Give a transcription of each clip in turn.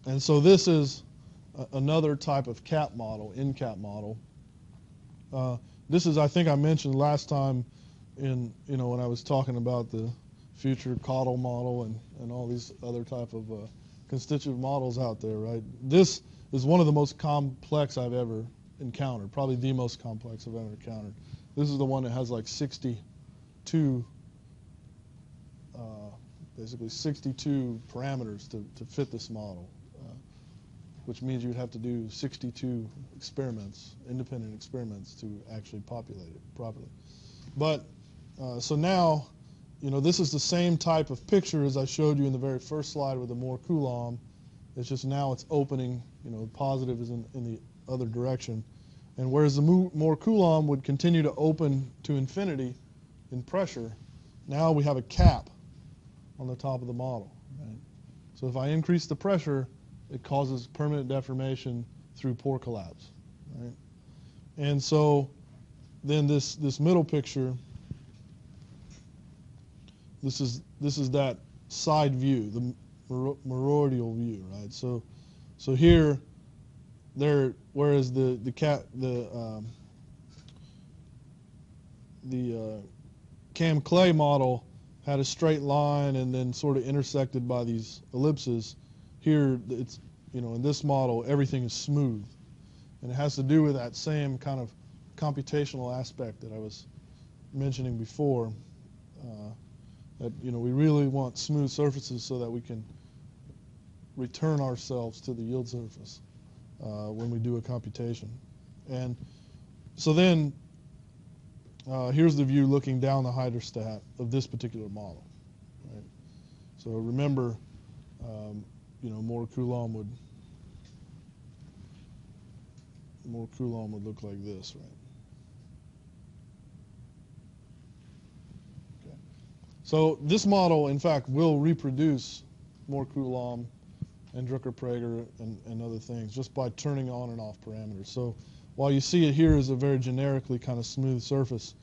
And so this is another type of cap model, in-cap model. This is, I think I mentioned last time in, when I was talking about the future caudal model and all these other type of constitutive models out there, right? This is one of the most complex I've ever encountered, probably the most complex I've ever encountered. This is the one that has like 62, basically 62 parameters to fit this model, which means you'd have to do 62 experiments, independent experiments, to actually populate it properly. But so now, this is the same type of picture as I showed you in the very first slide with the Moore Coulomb. It's just now it's opening, positive is in the other direction. And whereas the Moore Coulomb would continue to open to infinity in pressure, now we have a cap on the top of the model. Right? So if I increase the pressure, it causes permanent deformation through pore collapse. Right? And so then this middle picture, this is that side view, the toroidal view, right? So here, whereas the Cam Clay model had a straight line and then sort of intersected by these ellipses, here it's, in this model everything is smooth, and it has to do with that same kind of computational aspect that I was mentioning before. That we really want smooth surfaces so that we can return ourselves to the yield surface when we do a computation. And so then here's the view looking down the hydrostat of this particular model. Right? So remember, Moore Coulomb would look like this, right? So this model, in fact, will reproduce Moore Coulomb and Drucker-Prager and other things just by turning on and off parameters. So while you see it here as a very generically kind of smooth surface,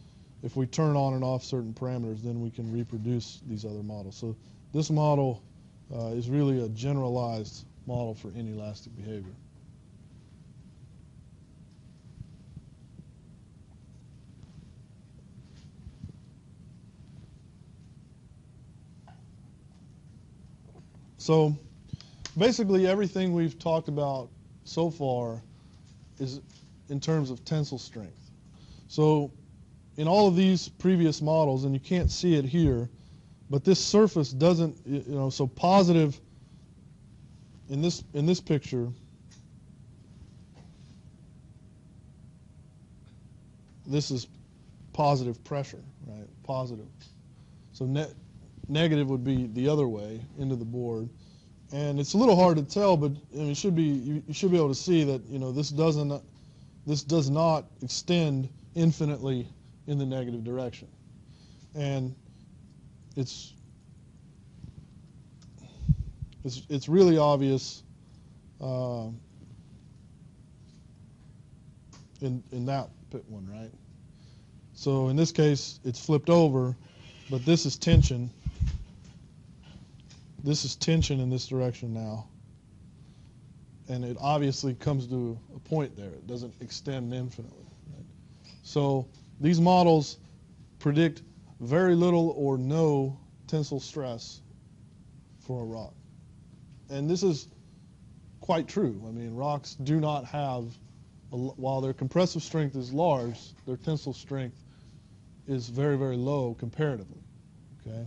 if we turn on and off certain parameters, then we can reproduce these other models. So this model is really a generalized model for inelastic behavior. So basically everything we've talked about so far is in terms of tensile strength. So in all of these previous models, and you can't see it here, but this surface doesn't, so positive in this picture, this is positive pressure, right? Positive. So negative would be the other way into the board, and it's a little hard to tell, but you should be able to see that this does not extend infinitely in the negative direction, and it's really obvious in that one, right? So in this case, it's flipped over, but this is tension. This is tension in this direction now. And it obviously comes to a point there. It doesn't extend infinitely. Right? So these models predict very little or no tensile stress for a rock. And this is quite true. I mean, rocks do not have, while their compressive strength is large, their tensile strength is very, very low comparatively. Okay?